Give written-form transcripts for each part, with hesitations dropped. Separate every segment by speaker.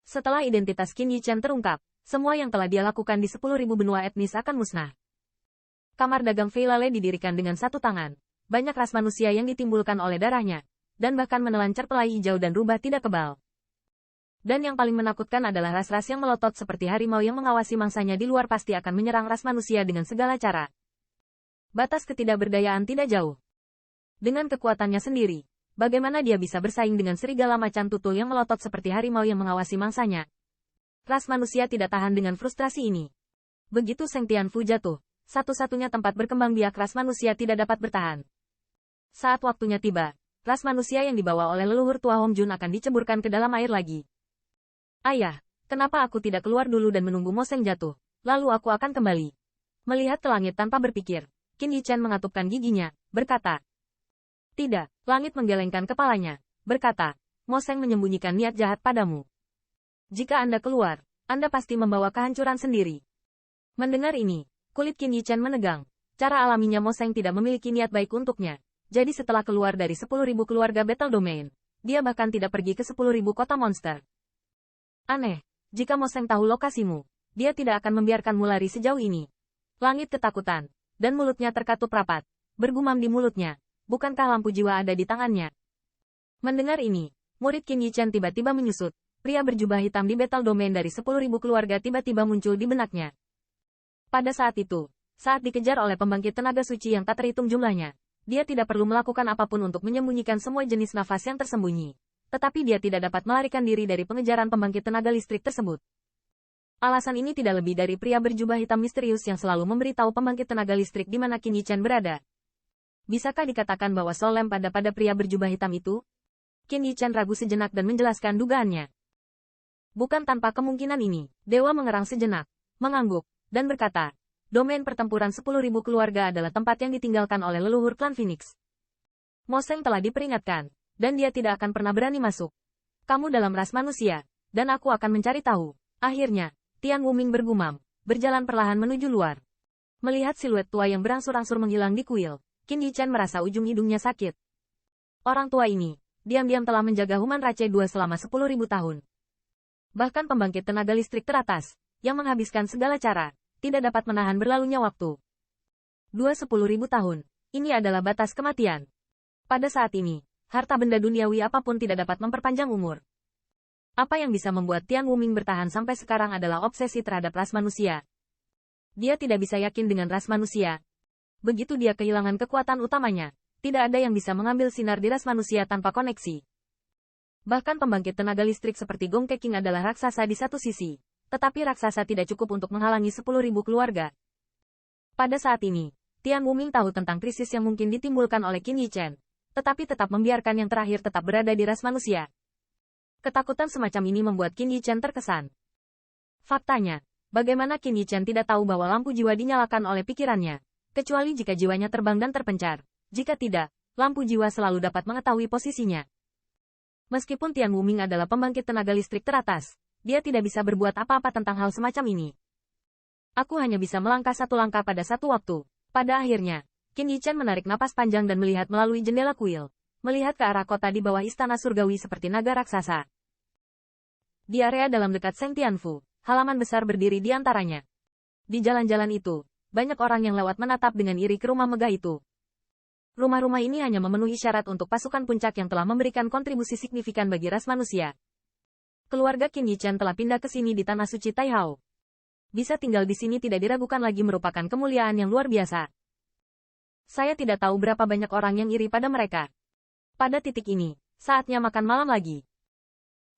Speaker 1: Setelah identitas Qin Yichen terungkap, semua yang telah dia lakukan di 10.000 benua etnis akan musnah. Kamar dagang Fei Lale didirikan dengan satu tangan. Banyak ras manusia yang ditimbulkan oleh darahnya, dan bahkan menelancar pelai hijau dan rubah tidak kebal. Dan yang paling menakutkan adalah ras-ras yang melotot seperti harimau yang mengawasi mangsanya di luar pasti akan menyerang ras manusia dengan segala cara. Batas ketidakberdayaan tidak jauh. Dengan kekuatannya sendiri, bagaimana dia bisa bersaing dengan serigala macan tutul yang melotot seperti harimau yang mengawasi mangsanya? Ras manusia tidak tahan dengan frustrasi ini. Begitu Seng Tianfu jatuh, satu-satunya tempat berkembang biak ras manusia tidak dapat bertahan. Saat waktunya tiba, ras manusia yang dibawa oleh leluhur tua Hong Jun akan diceburkan ke dalam air lagi. Ayah, kenapa aku tidak keluar dulu dan menunggu Mo Seng jatuh, lalu aku akan kembali. Melihat ke langit tanpa berpikir, Qin Yichen mengatupkan giginya, berkata. Tidak, langit menggelengkan kepalanya, berkata, Mo Seng menyembunyikan niat jahat padamu. Jika Anda keluar, Anda pasti membawa kehancuran sendiri. Mendengar ini, kulit Qin Yichen menegang. Cara alaminya Mo Seng tidak memiliki niat baik untuknya. Jadi setelah keluar dari 10.000 keluarga Battle Domain, dia bahkan tidak pergi ke 10.000 kota monster. Aneh, jika Mo Seng tahu lokasimu, dia tidak akan membiarkanmu lari sejauh ini. Langit ketakutan, dan mulutnya terkatup rapat, bergumam di mulutnya, bukankah lampu jiwa ada di tangannya? Mendengar ini, murid Qin Yichen tiba-tiba menyusut, pria berjubah hitam di Battle Domain dari 10.000 keluarga tiba-tiba muncul di benaknya. Pada saat itu, saat dikejar oleh pembangkit tenaga suci yang tak terhitung jumlahnya, dia tidak perlu melakukan apapun untuk menyembunyikan semua jenis nafas yang tersembunyi. Tetapi dia tidak dapat melarikan diri dari pengejaran pembangkit tenaga listrik tersebut. Alasan ini tidak lebih dari pria berjubah hitam misterius yang selalu memberitahu pembangkit tenaga listrik di mana Qin Yichen berada. Bisakah dikatakan bahwa Soul Lamp ada pada pria berjubah hitam itu? Qin Yichen ragu sejenak dan menjelaskan dugaannya. Bukan tanpa kemungkinan ini, Dewa mengerang sejenak, mengangguk, dan berkata, domain pertempuran 10.000 keluarga adalah tempat yang ditinggalkan oleh leluhur klan Phoenix. Mo Seng telah diperingatkan, dan dia tidak akan pernah berani masuk. Kamu dalam ras manusia, dan aku akan mencari tahu. Akhirnya, Tian Wuming bergumam, berjalan perlahan menuju luar. Melihat siluet tua yang berangsur-angsur menghilang di kuil, Qin Yichen merasa ujung hidungnya sakit. Orang tua ini, diam-diam telah menjaga Human Rache 2 selama 10.000 tahun. Bahkan pembangkit tenaga listrik teratas, yang menghabiskan segala cara, tidak dapat menahan berlalunya waktu. 10.000 tahun, ini adalah batas kematian. Pada saat ini, harta benda duniawi apapun tidak dapat memperpanjang umur. Apa yang bisa membuat Tian Wuming bertahan sampai sekarang adalah obsesi terhadap ras manusia. Dia tidak bisa yakin dengan ras manusia. Begitu dia kehilangan kekuatan utamanya, tidak ada yang bisa mengambil sinar di ras manusia tanpa koneksi. Bahkan pembangkit tenaga listrik seperti Gong Keking adalah raksasa di satu sisi, tetapi raksasa tidak cukup untuk menghalangi 10.000 keluarga. Pada saat ini, Tian Wuming tahu tentang krisis yang mungkin ditimbulkan oleh Qin Yichen, tetapi tetap membiarkan yang terakhir tetap berada di ras manusia. Ketakutan semacam ini membuat Qin Yichen terkesan. Faktanya, bagaimana Qin Yichen tidak tahu bahwa lampu jiwa dinyalakan oleh pikirannya, kecuali jika jiwanya terbang dan terpencar. Jika tidak, lampu jiwa selalu dapat mengetahui posisinya. Meskipun Tian Wuming adalah pembangkit tenaga listrik teratas, dia tidak bisa berbuat apa-apa tentang hal semacam ini. Aku hanya bisa melangkah satu langkah pada satu waktu. Pada akhirnya, Qin Yichen menarik napas panjang dan melihat melalui jendela kuil, melihat ke arah kota di bawah istana surgawi seperti naga raksasa. Di area dalam dekat Seng Tianfu, halaman besar berdiri di antaranya. Di jalan-jalan itu, banyak orang yang lewat menatap dengan iri ke rumah megah itu. Rumah-rumah ini hanya memenuhi syarat untuk pasukan puncak yang telah memberikan kontribusi signifikan bagi ras manusia. Keluarga Qin Yichen telah pindah ke sini di tanah suci Taihao. Bisa tinggal di sini tidak diragukan lagi merupakan kemuliaan yang luar biasa. Saya tidak tahu berapa banyak orang yang iri pada mereka. Pada titik ini, saatnya makan malam lagi.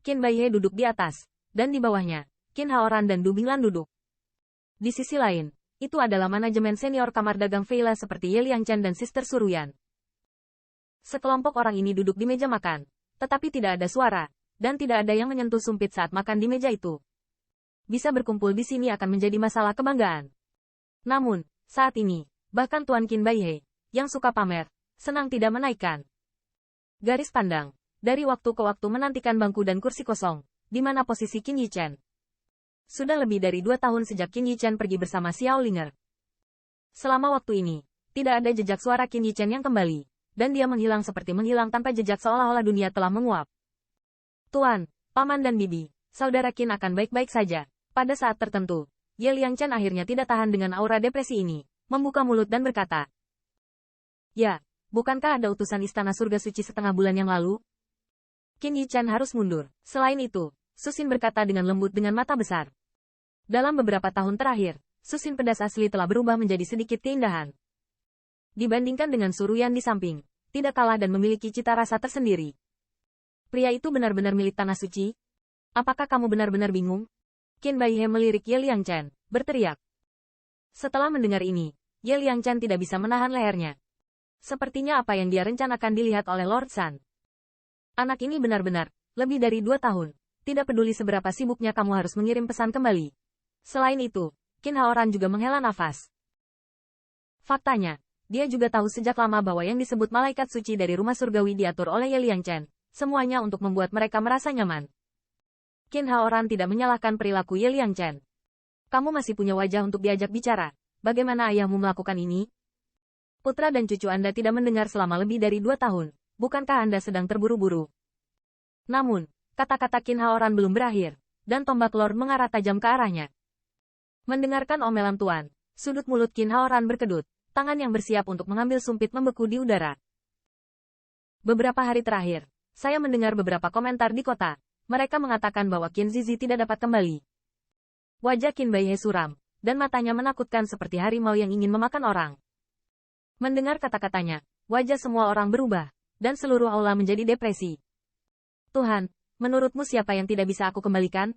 Speaker 1: Qin Baihe duduk di atas, dan di bawahnya, Qin Haoran dan Du Binglan duduk. Di sisi lain, itu adalah manajemen senior kamar dagang Feila seperti Ye Liangchen dan Sister Suruyan. Sekelompok orang ini duduk di meja makan, tetapi tidak ada suara, dan tidak ada yang menyentuh sumpit saat makan di meja itu. Bisa berkumpul di sini akan menjadi masalah kebanggaan. Namun, saat ini, bahkan Tuan Qin Baihe, yang suka pamer, senang tidak menaikkan garis pandang, dari waktu ke waktu menantikan bangku dan kursi kosong, di mana posisi Qin Yichen. Sudah lebih dari 2 tahun sejak Qin Yichen pergi bersama Xiao Linger. Selama waktu ini, tidak ada jejak suara Qin Yichen yang kembali, dan dia menghilang seperti menghilang tanpa jejak seolah-olah dunia telah menguap. Tuan, Paman dan Bibi, Saudara Qin akan baik-baik saja. Pada saat tertentu, Ye Liangchen akhirnya tidak tahan dengan aura depresi ini, membuka mulut dan berkata, "Ya, bukankah ada utusan Istana Surga Suci setengah bulan yang lalu?" Qin Yichan harus mundur. Selain itu, Susin berkata dengan lembut dengan mata besar. Dalam beberapa tahun terakhir, Susin pedas asli telah berubah menjadi sedikit keindahan. Dibandingkan dengan Suruyan di samping, tidak kalah dan memiliki cita rasa tersendiri. Pria itu benar-benar milik tanah suci? Apakah kamu benar-benar bingung? Qin Baihe melirik Ye Liangchen, berteriak. Setelah mendengar ini, Ye Liangchen tidak bisa menahan lehernya. Sepertinya apa yang dia rencanakan dilihat oleh Lord San. Anak ini benar-benar, lebih dari 2 tahun. Tidak peduli seberapa sibuknya kamu harus mengirim pesan kembali. Selain itu, Qin Haoran juga menghela nafas. Faktanya, dia juga tahu sejak lama bahwa yang disebut malaikat suci dari rumah surgawi diatur oleh Ye Liangchen, semuanya untuk membuat mereka merasa nyaman. Qin Haoran tidak menyalahkan perilaku Ye Liangchen. Kamu masih punya wajah untuk diajak bicara. Bagaimana ayahmu melakukan ini? Putra dan cucu Anda tidak mendengar selama lebih dari 2 tahun. Bukankah Anda sedang terburu-buru? Namun, kata-kata Qin Haoran belum berakhir, dan tombak Lord mengarah tajam ke arahnya. Mendengarkan omelan Tuan, sudut mulut Qin Haoran berkedut, tangan yang bersiap untuk mengambil sumpit membeku di udara. Beberapa hari terakhir, saya mendengar beberapa komentar di kota. Mereka mengatakan bahwa Qin Zizi tidak dapat kembali. Wajah Qin Baihe suram, dan matanya menakutkan seperti harimau yang ingin memakan orang. Mendengar kata-katanya, wajah semua orang berubah, dan seluruh aula menjadi depresi. Tuhan, menurutmu siapa yang tidak bisa aku kembalikan?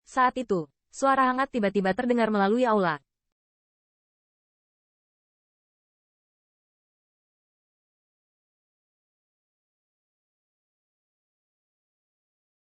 Speaker 1: Saat itu, suara hangat tiba-tiba terdengar melalui aula,